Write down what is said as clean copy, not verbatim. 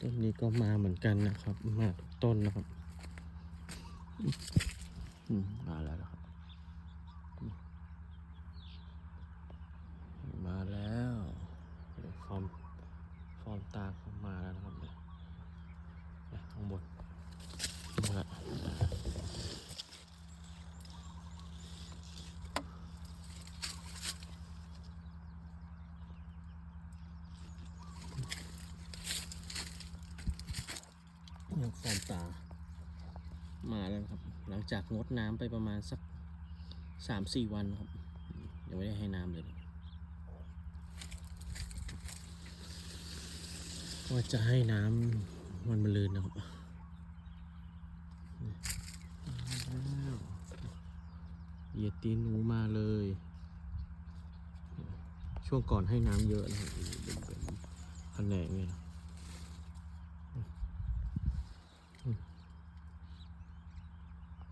ต้นนี้ก็มาเหมือนกันนะครับมาทุกต้นนะครับมาแล้วนะครับมาแล้วฟอร์มตาเข้ามาแล้วนะครับเนี่ยข้างบนมายังฟอร์มตามาแล้วครับหลังจากงดน้ำไปประมาณสัก3-4 วันครับยังไม่ได้ให้น้ำเลยว่าจะให้น้ำวันมะรืนนะครับเหยียดตีนหนูมาเลยช่วงก่อนให้น้ำเยอะนะครับเป็นแขนงเนี่ย